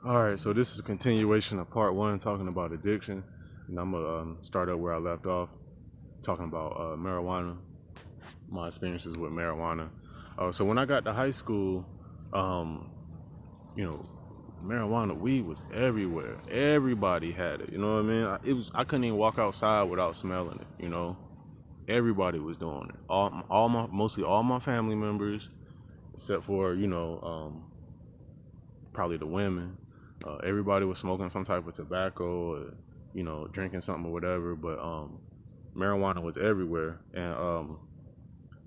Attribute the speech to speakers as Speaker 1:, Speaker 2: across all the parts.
Speaker 1: All right, so this is a continuation of part one, talking about addiction, and I'm gonna start up where I left off, talking about marijuana, my experiences with marijuana. So when I got to high school, um, you know, marijuana, weed was everywhere. Everybody had it. You know what I mean? I couldn't even walk outside without smelling it. Everybody was doing it. Mostly all my family members, except for probably the women. Everybody was smoking some type of tobacco, or, drinking something or whatever. But marijuana was everywhere, and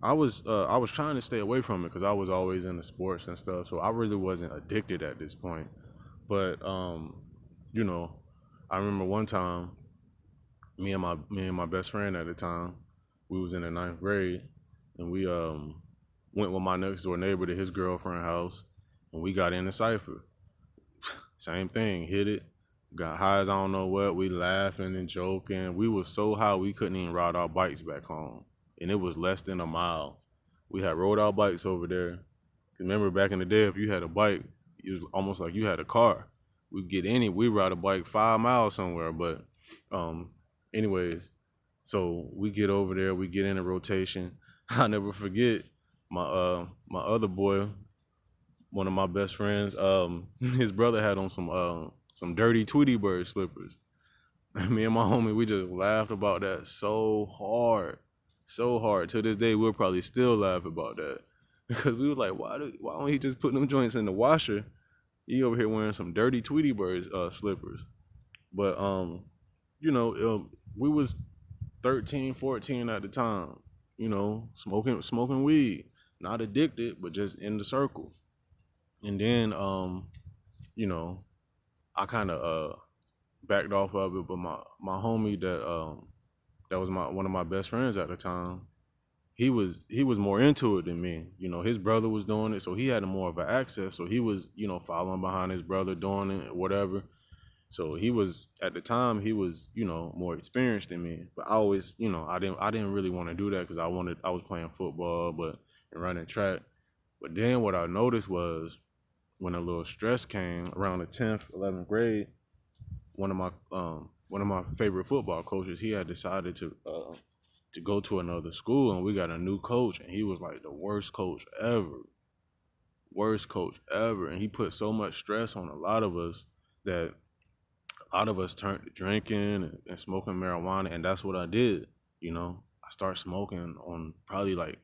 Speaker 1: I was trying to stay away from it because I was always into sports and stuff. So I really wasn't addicted at this point. But you know, I remember one time, me and my best friend at the time, we was in the ninth grade, and we went with my next door neighbor to his girlfriend's house, and we got in the cipher. Same thing, hit it, got high as I don't know what. We laughing and joking. We was so high we couldn't even ride our bikes back home, and it was less than a mile. We had rode our bikes over there. Remember back in the day, if you had a bike, it was almost like you had a car. We ride a bike 5 miles somewhere. But um, anyways, so we get over there, we get in a rotation. I never forget my other boy, one of my best friends, his brother had on some dirty Tweety Bird slippers. Me and my homie, we just laughed about that so hard, so hard. To this day, we'll probably still laugh about that because we were like, why don't he just put them joints in the washer? He over here wearing some dirty Tweety Bird slippers. But we was 13, 14 at the time. Smoking weed, not addicted, but just in the circle. And then you know, I kind of backed off of it, but my homie that was my one of my best friends at the time, he was more into it than me. His brother was doing it, so he had more of an access. So he was, following behind his brother doing it, whatever. So he was at the time he was, more experienced than me. But I always, I didn't really want to do that because I was playing football, and running track. But then what I noticed was when a little stress came around the 10th, 11th grade, one of my favorite football coaches, he had decided to go to another school, and we got a new coach, and he was like the worst coach ever, and he put so much stress on a lot of us that a lot of us turned to drinking and smoking marijuana, and that's what I did. I started smoking on probably like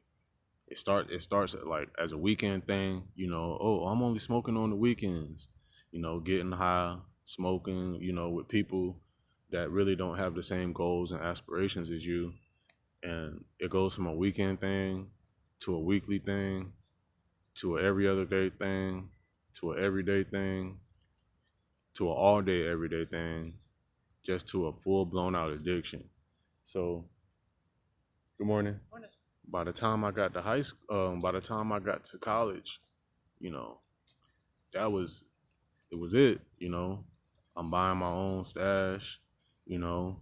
Speaker 1: it starts like as a weekend thing. Oh, I'm only smoking on the weekends. Getting high, smoking. With people that really don't have the same goals and aspirations as you, and it goes from a weekend thing to a weekly thing to a every other day thing to a everyday thing to an all day everyday thing, just to a full blown out addiction. So, good morning. By the time I got to high school, by the time I got to college, you know, that was it was it. I'm buying my own stash, you know,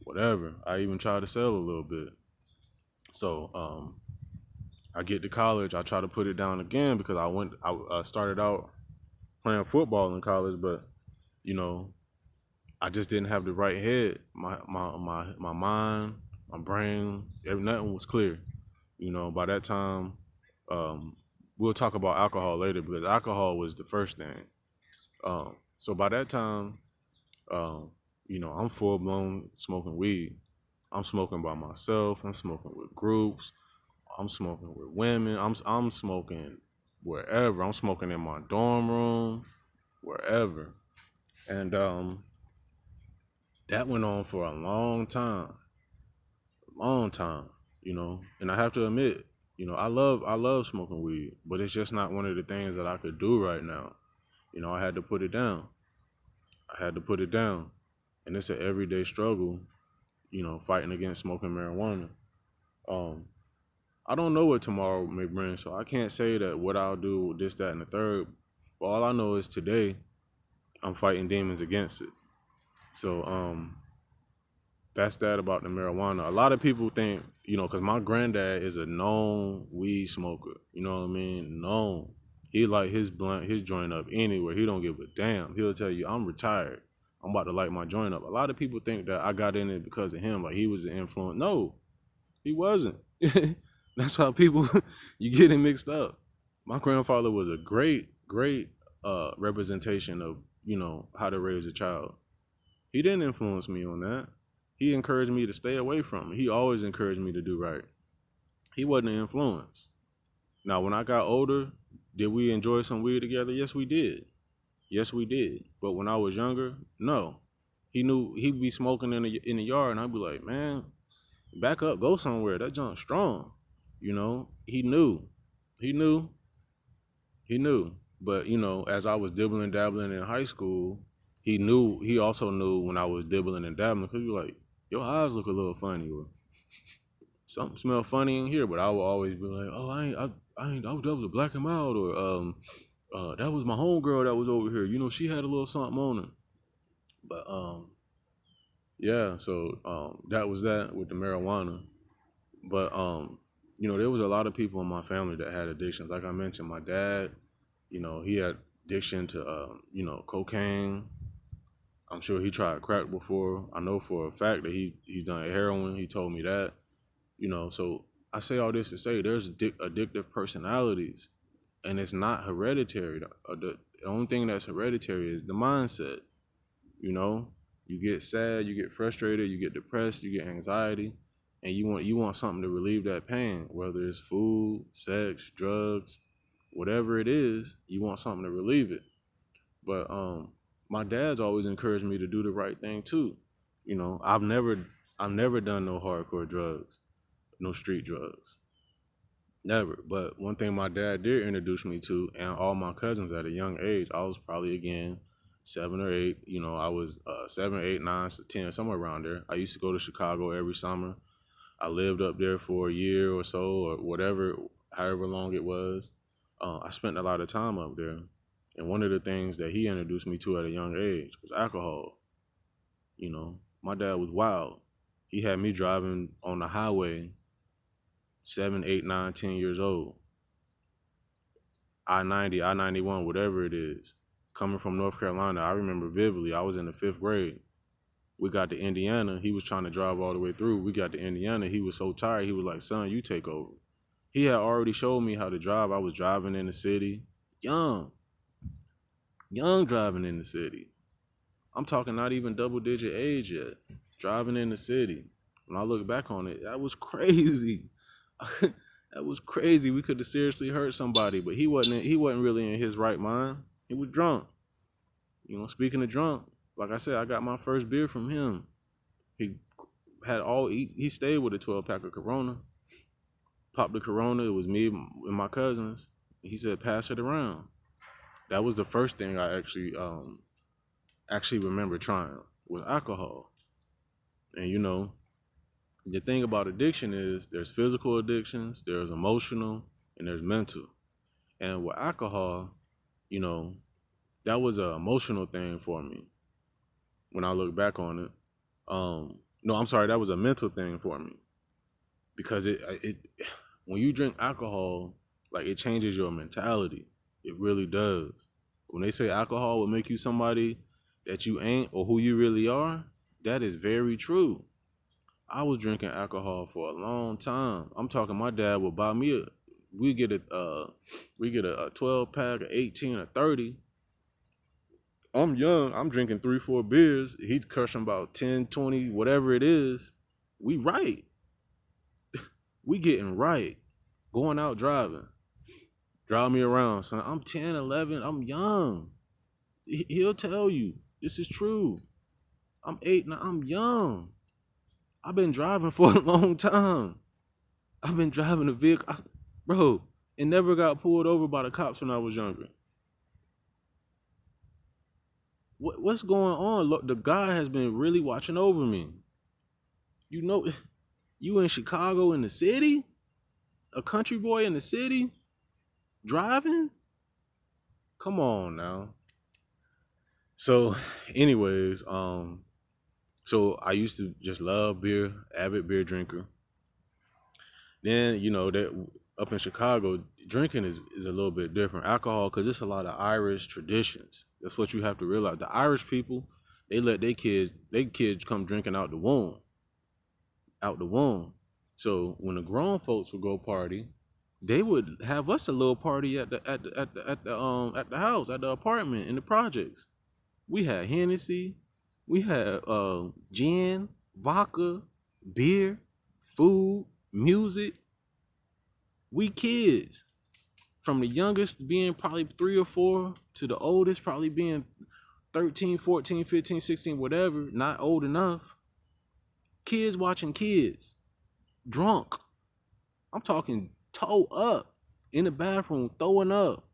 Speaker 1: whatever. I even tried to sell a little bit. So I get to college, I try to put it down again because I started out playing football in college, but you know, I just didn't have the right head. My mind, my brain, nothing was clear. By that time, we'll talk about alcohol later because alcohol was the first thing. So by that time, um, I'm full blown smoking weed. I'm smoking by myself. I'm smoking with groups. I'm smoking with women. I'm smoking wherever. I'm smoking in my dorm room, wherever. And that went on for a long time. And I have to admit, I love smoking weed, but it's just not one of the things that I could do right now. I had to put it down. I had to put it down, and it's an everyday struggle. Fighting against smoking marijuana. Um, I don't know what tomorrow may bring, so I can't say that what I'll do, this, that, and the third. But all I know is today I'm fighting demons against it. So that's that about the marijuana. A lot of people think, because my granddad is a known weed smoker. You know what I mean? Known. He light his blunt, his joint up anywhere. He don't give a damn. He'll tell you, I'm retired. I'm about to light my joint up. A lot of people think that I got in it because of him, like he was the influence. No, he wasn't. That's how people you get it mixed up. My grandfather was a great representation of, how to raise a child. He didn't influence me on that. He encouraged me to stay away from it. He always encouraged me to do right. He wasn't an influence. Now, when I got older, did we enjoy some weed together? Yes, we did. Yes, we did. But when I was younger, no. He knew he'd be smoking in the yard, and I'd be like, man, back up, go somewhere. That junk's strong. He knew. He knew. He knew. But, as I was dibbling dabbling in high school, he knew. He also knew when I was dibbling and dabbling, because he was like, your eyes look a little funny, or something smell funny in here. But I would always be like, oh, I was able to black him out, or that was my homegirl that was over here. She had a little something on her. But yeah, so that was that with the marijuana. But there was a lot of people in my family that had addictions. Like I mentioned, my dad, he had addiction to cocaine. I'm sure he tried crack before. I know for a fact that he's done heroin. He told me that. So I say all this to say there's addictive personalities, and it's not hereditary. The only thing that's hereditary is the mindset. You know, you get sad, you get frustrated, you get depressed, you get anxiety, and you want something to relieve that pain, whether it's food, sex, drugs, whatever it is, you want something to relieve it. But my dad's always encouraged me to do the right thing too. I've never done no hardcore drugs, no street drugs. Never. But one thing my dad did introduce me to, and all my cousins at a young age, I was probably again 7 or 8. I was 7, 8, 9, 10, somewhere around there. I used to go to Chicago every summer. I lived up there for a year or so, or whatever, however long it was. I spent a lot of time up there. And one of the things that he introduced me to at a young age was alcohol. My dad was wild. He had me driving on the highway 7, 8, 9, 10 years old. I-90, I-91, whatever it is. Coming from North Carolina, I remember vividly, I was in the 5th grade. We got to Indiana. He was trying to drive all the way through. We got to Indiana. He was so tired. He was like, son, you take over. He had already showed me how to drive. I was driving in the city. Young driving in the city. I'm talking not even double-digit age yet. Driving in the city. When I look back on it, that was crazy. That was crazy. We could have seriously hurt somebody, but he wasn't really in his right mind. He was drunk. Speaking of drunk, like I said, I got my first beer from him. He he stayed with a 12-pack of Corona. Popped the Corona. It was me and my cousins. He said, pass it around. That was the first thing I actually remember trying was alcohol. And the thing about addiction is there's physical addictions, there's emotional, and there's mental. And with alcohol, you know, that was an emotional thing for me when I look back on it. No, I'm sorry, that was a mental thing for me because it when you drink alcohol, like it changes your mentality. It really does. When they say alcohol will make you somebody that you ain't or who you really are, that is very true. I was drinking alcohol for a long time. I'm talking my dad would buy me we get a 12 pack, a 18, a 30. I'm young. I'm drinking 3, 4 beers. He's crushing about 10, 20, whatever it is. We right. We getting right. Going out driving. Drive me around, son. I'm 10, 11. I'm young. He'll tell you. This is true. I'm 8 now. I'm young. I've been driving for a long time. I've been driving a vehicle. Bro, it never got pulled over by the cops when I was younger. What's going on? Look, the guy has been really watching over me. You know, you in Chicago in the city? A country boy in the city? Driving? Come on now. So, anyways, so I used to just love beer, avid beer drinker. Then, that up in Chicago, drinking is a little bit different. Alcohol, because it's a lot of Irish traditions. That's what you have to realize. The Irish people, they let their kids come drinking out the womb. So when the grown folks would go party, they would have us a little party at the house, at the apartment, in the projects. We had Hennessy, we had gin, vodka, beer, food, music. We kids, from the youngest being probably 3 or 4 to the oldest probably being 13, 14, 15, 16, whatever, not old enough. Kids watching kids, drunk. I'm talking toe up in the bathroom, throwing up.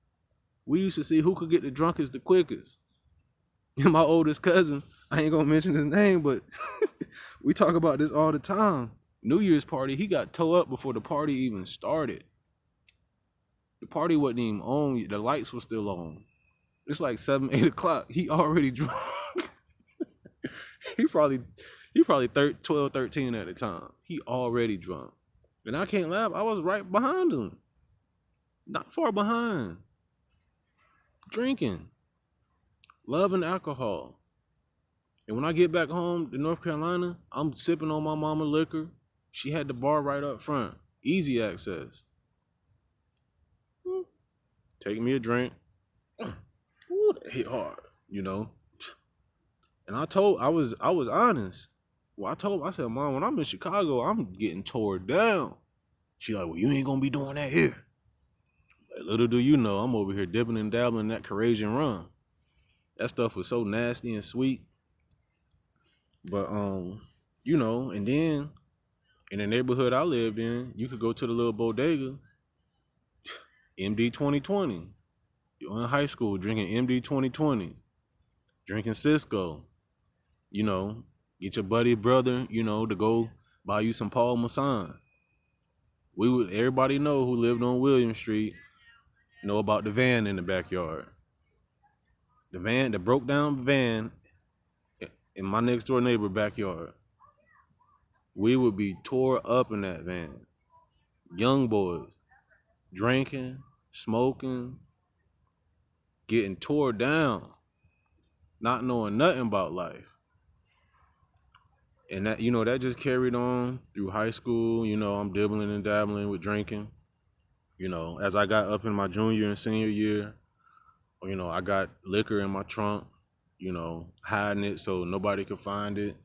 Speaker 1: We used to see who could get the drunkest the quickest. And my oldest cousin, I ain't gonna mention his name, but we talk about this all the time. New Year's party, he got toe up before the party even started. The party wasn't even on. The lights were still on. It's like 7, 8 o'clock. He already drunk. he probably 12, 13 at the time. He already drunk. And I can't laugh. I was right behind him. Not far behind. Drinking. Loving alcohol. And when I get back home to North Carolina, I'm sipping on my mama liquor. She had the bar right up front. Easy access. Take me a drink. Ooh, that hit hard, you know. And I was honest. Well, I said, Mom, when I'm in Chicago, I'm getting tore down. She like, well, you ain't gonna be doing that here. Like, little do you know, I'm over here dipping and dabbling in that Courageous rum. That stuff was so nasty and sweet. But you know, and then in the neighborhood I lived in, you could go to the little bodega, MD 2020. You're in high school drinking MD 2020s, drinking Cisco. You know, get your buddy brother, you know, to go buy you some Paul Masson. Everybody know who lived on William Street, know about the van in the backyard. The broke down van in my next door neighbor backyard. We would be tore up in that van. Young boys, drinking, smoking, getting tore down, not knowing nothing about life. And that, you know, that just carried on through high school. You know, I'm dibbling and dabbling with drinking. You know, as I got up in my junior and senior year, you know, I got liquor in my trunk, you know, hiding it so nobody could find it.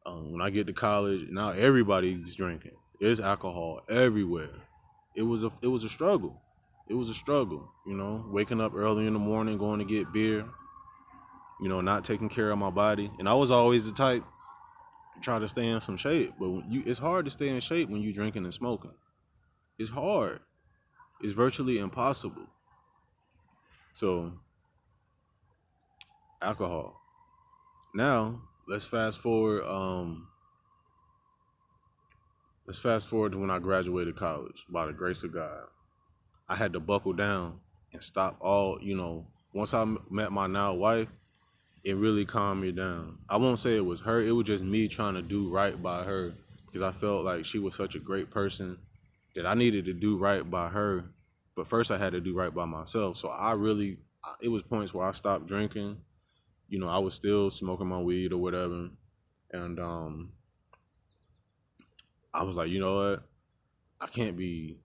Speaker 1: When I get to college, now everybody's drinking. There's alcohol everywhere. It was a struggle. It was a struggle, you know, waking up early in the morning, going to get beer, you know, not taking care of my body. And I was always the type to try to stay in some shape, but it's hard to stay in shape when you're drinking and smoking. It's hard. It's virtually impossible. So, alcohol. Now, let's fast forward. Let's fast forward to when I graduated college. By the grace of God, I had to buckle down and stop all. You know, once I met my now wife, it really calmed me down. I won't say it was her. It was just me trying to do right by her because I felt like she was such a great person that I needed to do right by her. But first, I had to do right by myself. So it was points where I stopped drinking. You know, I was still smoking my weed or whatever. And I was like, you know what? I can't be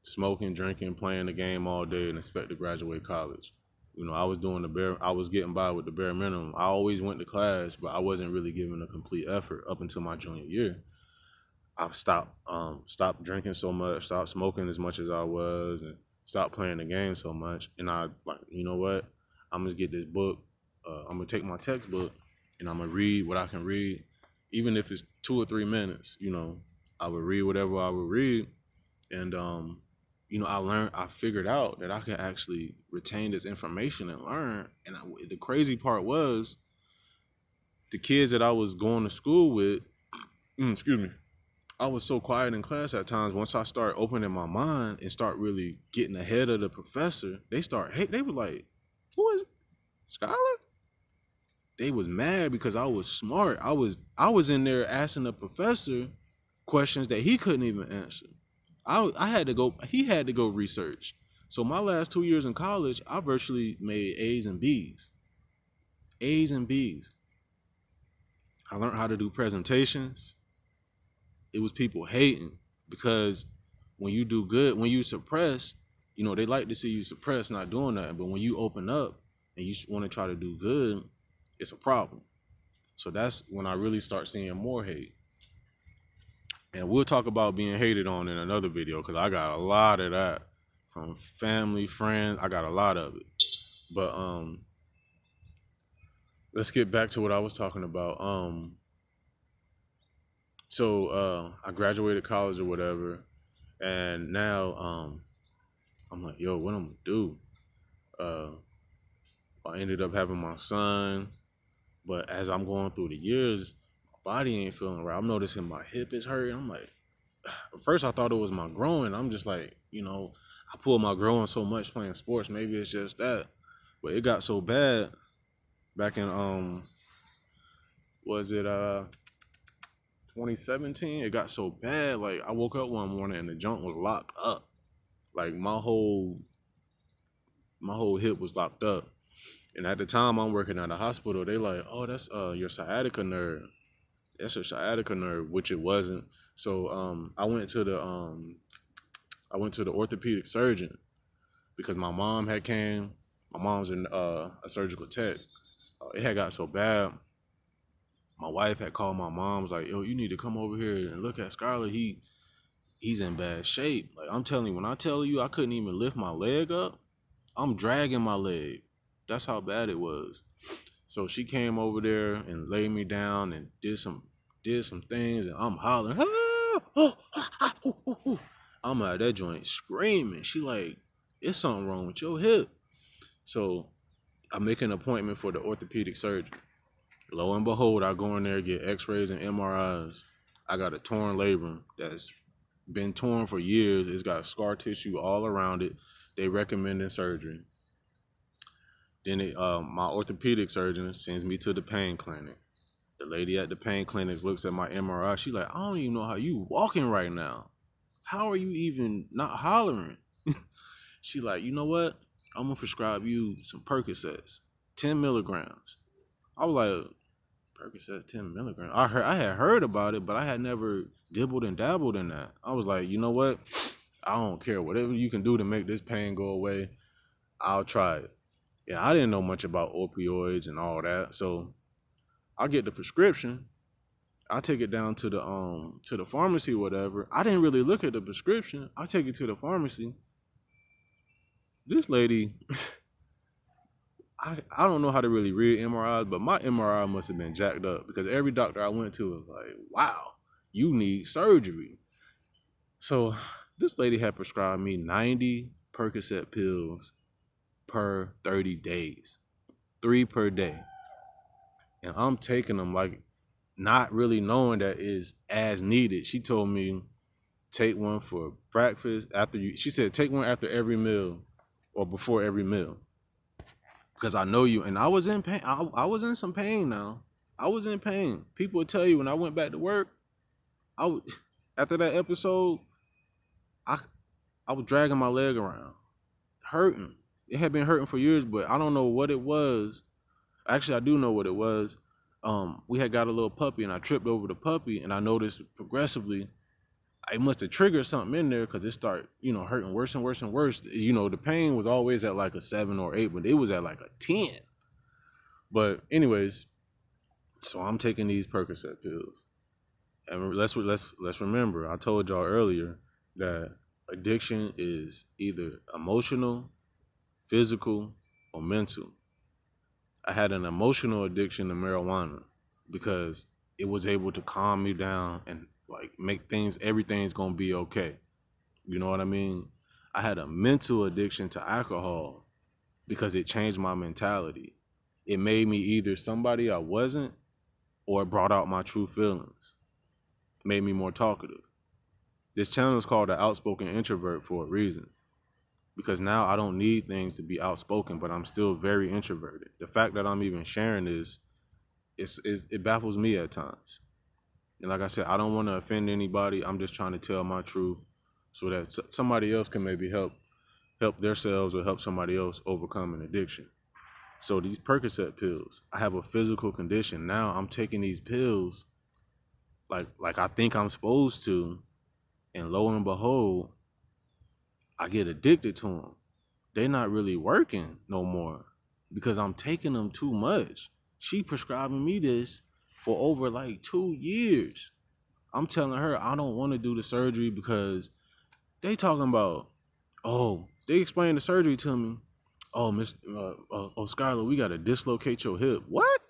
Speaker 1: smoking, drinking, playing the game all day and expect to graduate college. You know, I was getting by with the bare minimum. I always went to class, but I wasn't really giving a complete effort up until my junior year. I stopped drinking so much, stopped smoking as much as I was, and stopped playing the game so much. And I like, you know what? I'm gonna get this book. I'm gonna take my textbook and I'm gonna read what I can read, even if it's 2 or 3 minutes. You know, I would read whatever I would read, and you know, I figured out that I could actually retain this information and learn. And the crazy part was, the kids that I was going to school with, excuse me, I was so quiet in class at times. Once I start opening my mind and start really getting ahead of the professor, they were like, who is Skylar? They was mad because I was smart. I was in there asking the professor questions that he couldn't even answer. I had to go. He had to go research. So my last 2 years in college, I virtually made A's and B's. A's and B's. I learned how to do presentations. It was people hating because when you do good, when you suppress, they like to see you suppress, not doing nothing. But when you open up and you want to try to do good, it's a problem. So that's when I really start seeing more hate. And we'll talk about being hated on in another video because I got a lot of that from family, friends. I got a lot of it. But let's get back to what I was talking about. So I graduated college or whatever, and now I'm like, yo, what I'm gonna do? Uh, I ended up having my son, but as I'm going through the years, my body ain't feeling right. I'm noticing my hip is hurting. I'm like, at first I thought it was my growing. I'm just like, I pulled my growing so much playing sports. Maybe it's just that, but it got so bad back in was it 2017? It got so bad. Like I woke up one morning and the joint was locked up. Like my whole hip was locked up. And at the time I'm working at a hospital, they like, oh, that's your sciatica nerve. That's your sciatica nerve, which it wasn't. So I went to the orthopedic surgeon because my mom had came. My mom's a surgical tech. It had got so bad. My wife had called my mom, was like, yo, you need to come over here and look at Skylar. He's in bad shape. Like I'm telling you, when I tell you I couldn't even lift my leg up, I'm dragging my leg. That's how bad it was. So she came over there and laid me down and did some things, and I'm hollering. "Ah, oh, ah, ah, ooh, ooh, ooh." I'm at that joint screaming. She like, it's something wrong with your hip. So I make an appointment for the orthopedic surgeon. Lo and behold, I go in there, get X-rays and MRIs. I got a torn labrum that's been torn for years. It's got scar tissue all around it. They recommended surgery. Then my orthopedic surgeon sends me to the pain clinic. The lady at the pain clinic looks at my MRI. She like, I don't even know how you walking right now. How are you even not hollering? She like, you know what? I'm gonna prescribe you some Percocets, 10 milligrams. I was like, Percocets, 10 milligrams. I had heard about it, but I had never dibbled and dabbled in that. I was like, you know what? I don't care. Whatever you can do to make this pain go away, I'll try it. Yeah, I didn't know much about opioids and all that, so I get the prescription. I take it down to the pharmacy, whatever. I didn't really look at the prescription. I take it to the pharmacy. This lady, I don't know how to really read MRIs, but my MRI must have been jacked up because every doctor I went to was like, wow, you need surgery. So this lady had prescribed me 90 Percocet pills per 30 days, 3 per day. And I'm taking them like not really knowing that is as needed. She told me take one for breakfast she said take one after every meal or before every meal. Because I know you, and I was in pain. I was in some pain now. I was in pain. People would tell you when I went back to work, after that episode, I I was dragging my leg around, hurting. It had been hurting for years, but I don't know what it was. Actually, I do know what it was. We had got a little puppy, and I tripped over the puppy, and I noticed progressively I must have triggered something in there because it started, hurting worse and worse and worse. The pain was always at like a 7 or 8, but it was at like a 10. But anyways, so I'm taking these Percocet pills, and let's remember, I told y'all earlier that addiction is either emotional, physical, or mental. I had an emotional addiction to marijuana because it was able to calm me down and like make everything's gonna be okay. You know what I mean? I had a mental addiction to alcohol because it changed my mentality. It made me either somebody I wasn't, or it brought out my true feelings. It made me more talkative. This channel is called The Outspoken Introvert for a reason. Because now I don't need things to be outspoken, but I'm still very introverted. The fact that I'm even sharing this, it baffles me at times. And like I said, I don't want to offend anybody. I'm just trying to tell my truth. so that somebody else can maybe help themselves or help somebody else overcome an addiction. So these Percocet pills, I have a physical condition. Now I'm taking these pills like I think I'm supposed to, and lo and behold, I get addicted to them. They're not really working no more because I'm taking them too much. She prescribing me this for over like 2 years. I'm telling her I don't want to do the surgery because they talking about, oh, they explained the surgery to me. Oh, Miss, Skylar, we got to dislocate your hip. What?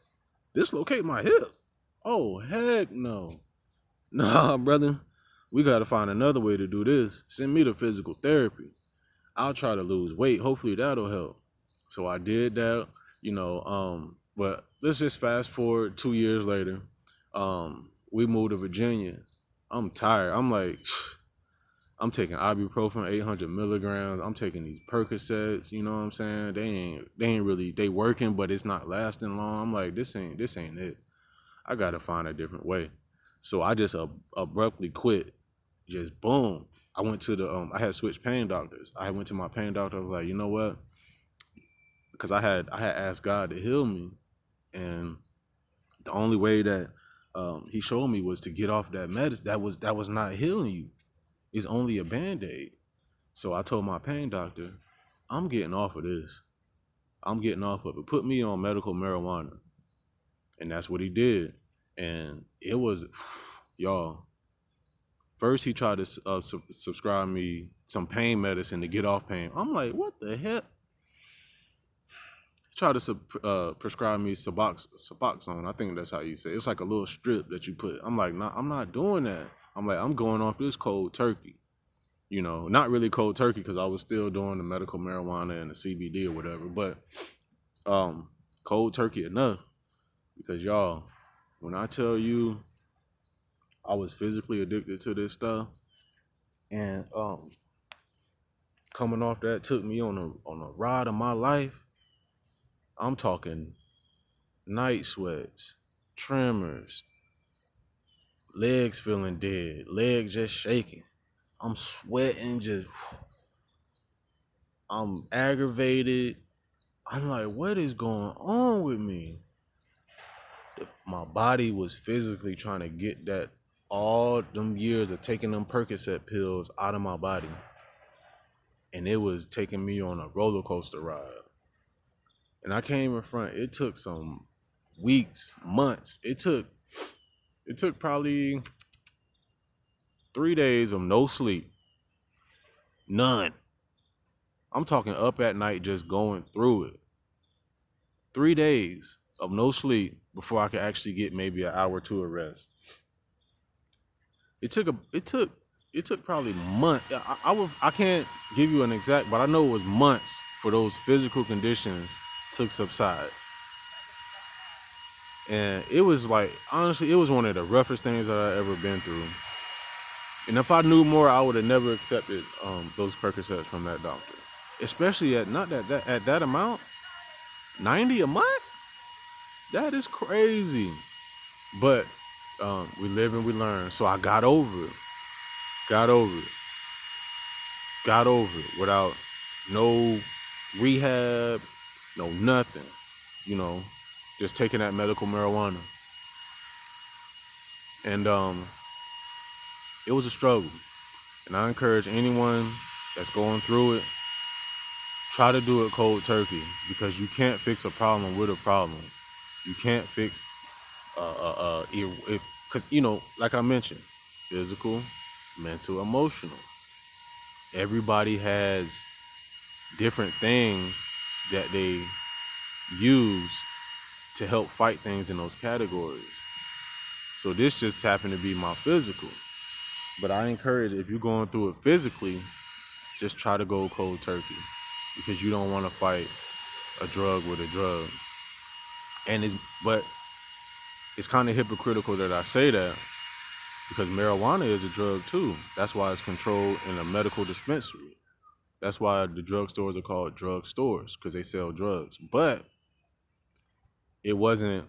Speaker 1: Dislocate my hip? Oh, heck no. Nah, brother. We got to find another way to do this. Send me to physical therapy. I'll try to lose weight. Hopefully that'll help. So I did that, but let's just fast forward 2 years later. We moved to Virginia. I'm tired. I'm like, I'm taking ibuprofen, 800 milligrams. I'm taking these Percocets. You know what I'm saying? They ain't really, they working, but it's not lasting long. I'm like, this ain't it. I gotta find a different way. So I just abruptly quit. Just boom. I went to I had switched pain doctors. I went to my pain doctor. I was like, you know what? Because I had asked God to heal me, and the only way that He showed me was to get off that medicine. That was not healing you. It's only a Band-Aid. So I told my pain doctor, I'm getting off of this. I'm getting off of it. Put me on medical marijuana, and that's what he did. And it was, y'all. First, he tried to subscribe me some pain medicine to get off pain. I'm like, what the heck? He tried to prescribe me Suboxone. I think that's how you say it. It's like a little strip that you put. I'm like, nah, I'm not doing that. I'm like, I'm going off this cold turkey. Not really cold turkey because I was still doing the medical marijuana and the CBD or whatever, but cold turkey enough. Because y'all, when I tell you I was physically addicted to this stuff, and coming off that took me on a ride of my life. I'm talking night sweats, tremors, legs feeling dead, legs just shaking. I'm sweating, I'm aggravated. I'm like, what is going on with me? My body was physically trying to get that, all them years of taking them Percocet pills out of my body. And it was taking me on a roller coaster ride. And I can't even front. It took some weeks, months. It took probably 3 days of no sleep. None. I'm talking up at night just going through it. 3 days of no sleep before I could actually get maybe an hour or two of rest. It took probably months. I can't give you an exact, but I know it was months for those physical conditions to subside. And it was like, honestly, it was one of the roughest things that I ever been through. And if I knew more, I would have never accepted those Percocets from that doctor. Especially at not that at that amount, 90 a month. That is crazy. But we live and we learn. So I got over it. Got over it without no rehab, no nothing. Just taking that medical marijuana. And it was a struggle. And I encourage anyone that's going through it, try to do it cold turkey, because you can't fix a problem with a problem. You can't fix because like I mentioned, physical, mental, emotional. Everybody has different things that they use to help fight things in those categories. So this just happened to be my physical. But I encourage, if you're going through it physically, just try to go cold turkey, because you don't want to fight a drug with a drug. But it's kind of hypocritical that I say that, because marijuana is a drug too. That's why it's controlled in a medical dispensary. That's why the drugstores are called drug stores, because they sell drugs. But it wasn't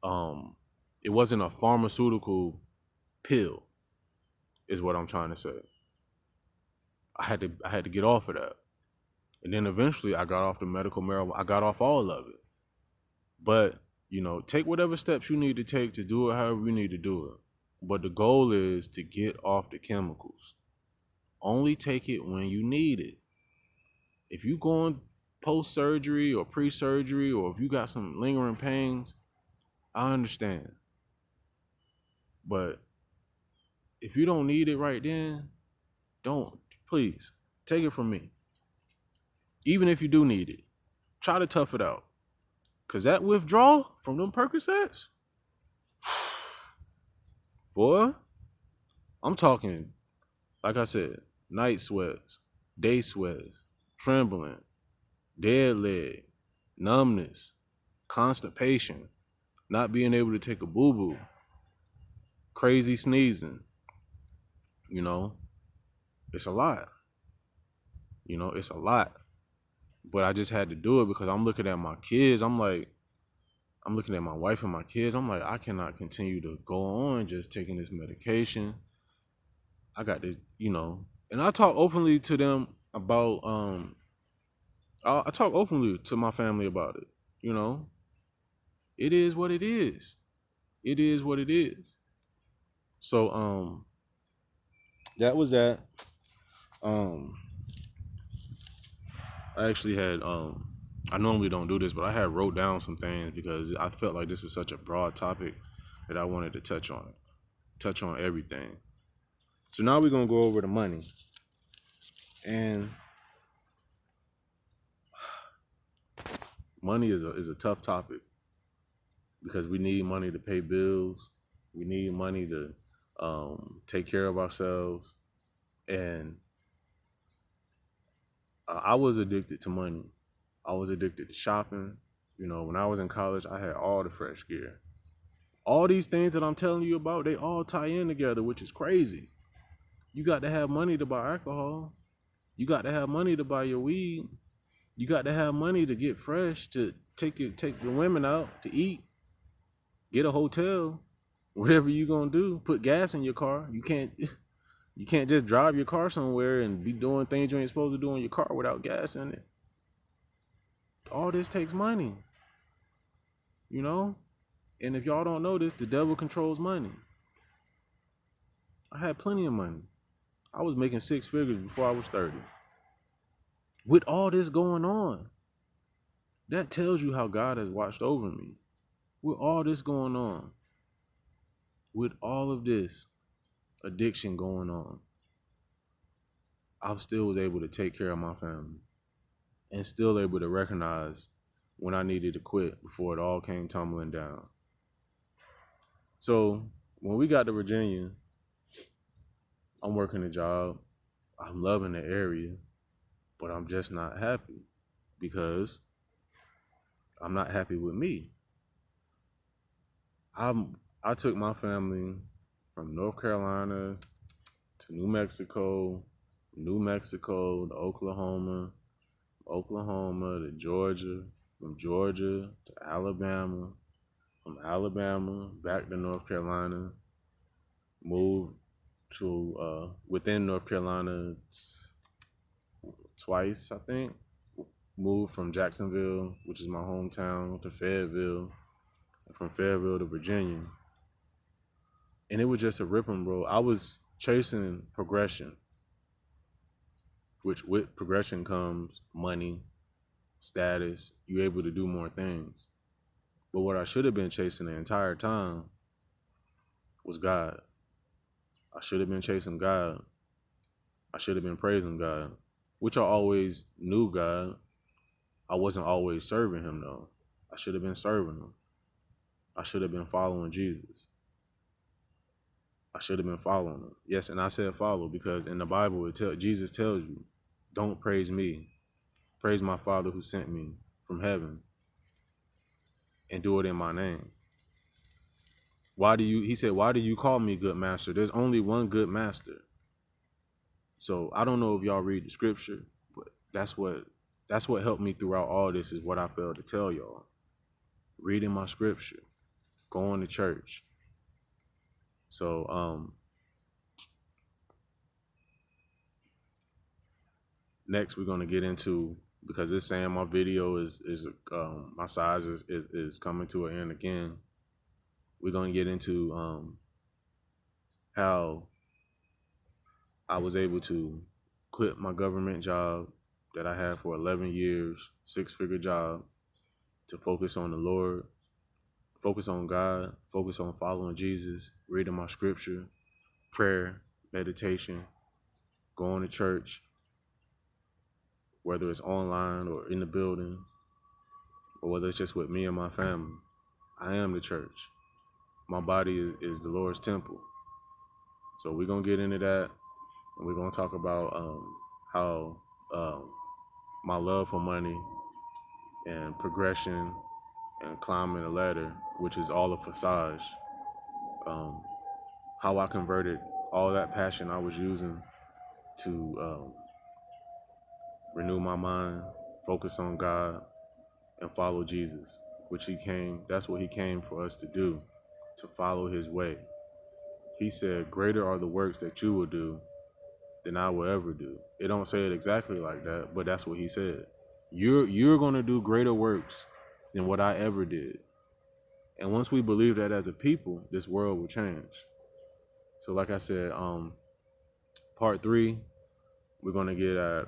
Speaker 1: a pharmaceutical pill, is what I'm trying to say. I had to get off of that. And then eventually I got off the medical marijuana. I got off all of it. But, take whatever steps you need to take to do it however you need to do it. But the goal is to get off the chemicals. Only take it when you need it. If you going post-surgery or pre-surgery, or if you got some lingering pains, I understand. But if you don't need it right then, don't. Please, take it from me. Even if you do need it, try to tough it out. Because that withdrawal from them Percocets, boy, I'm talking, like I said, night sweats, day sweats, trembling, dead leg, numbness, constipation, not being able to take a boo-boo, crazy sneezing. You know, it's a lot. It's a lot. But I just had to do it because I'm looking at my kids. I'm looking at my wife and my kids. I'm like, I cannot continue to go on just taking this medication. I got to, and I talk openly to them about, I talk openly to my family about it. It is what it is. It is what it is. So, that was that. Um, I actually had, I normally don't do this, but I had wrote down some things because I felt like this was such a broad topic that I wanted to touch on everything. So now we're gonna go over the money, and money is a tough topic because we need money to pay bills, we need money to take care of ourselves, and I was addicted to money. I was addicted to shopping. When I was in college, I had all the fresh gear. All these things that I'm telling you about, they all tie in together, which is crazy. You got to have money to buy alcohol. You got to have money to buy your weed. You got to have money to get fresh, to take the women out to eat, get a hotel, whatever you gonna do. Put gas in your car. You can't just drive your car somewhere and be doing things you ain't supposed to do in your car without gas in it. All this takes money, And if y'all don't know this, the devil controls money. I had plenty of money. I was making six figures before I was 30. With all this going on, that tells you how God has watched over me. With all this going on, with all of this addiction going on, I still was able to take care of my family and still able to recognize when I needed to quit before it all came tumbling down. So when we got to Virginia, I'm working a job. I'm loving the area, but I'm just not happy because I'm not happy with me. I took my family from North Carolina to New Mexico to Oklahoma to Georgia, from Georgia to Alabama, from Alabama back to North Carolina, moved to within North Carolina twice, I think. Moved from Jacksonville, which is my hometown, to Fayetteville, and from Fayetteville to Virginia. And it was just a ripping, bro. I was chasing progression, which with progression comes money, status. You're able to do more things. But what I should have been chasing the entire time was God. I should have been chasing God. I should have been praising God, which I always knew God. I wasn't always serving him though. I should have been serving him. I should have been following Jesus. I should have been following him. Yes, and I said follow because in the Bible Jesus tells you, don't praise me. Praise my Father who sent me from heaven and do it in my name. He said, why do you call me good master? There's only one good master. So I don't know if y'all read the scripture, but that's what helped me throughout all this is what I failed to tell y'all. Reading my scripture, going to church. So Next, we're gonna get into, because it's saying my video is my size is coming to an end again. We're gonna get into how I was able to quit my government job that I had for 11 years, 6-figure job, to focus on the Lord, focus on God, focus on following Jesus, reading my scripture, prayer, meditation, going to church, whether it's online or in the building, or whether it's just with me and my family. I am the church. My body is the Lord's temple. So we're going to get into that, and we're going to talk about how my love for money and progression and climbing a ladder, which is all a facade, how I converted all that passion I was using to renew my mind, focus on God, and follow Jesus, which that's what he came for us to do, to follow his way. He said, greater are the works that you will do than I will ever do. It don't say it exactly like that, but that's what he said. You're going to do greater works than what I ever did. And once we believe that as a people, this world will change. So like I said, part 3, we're going to get at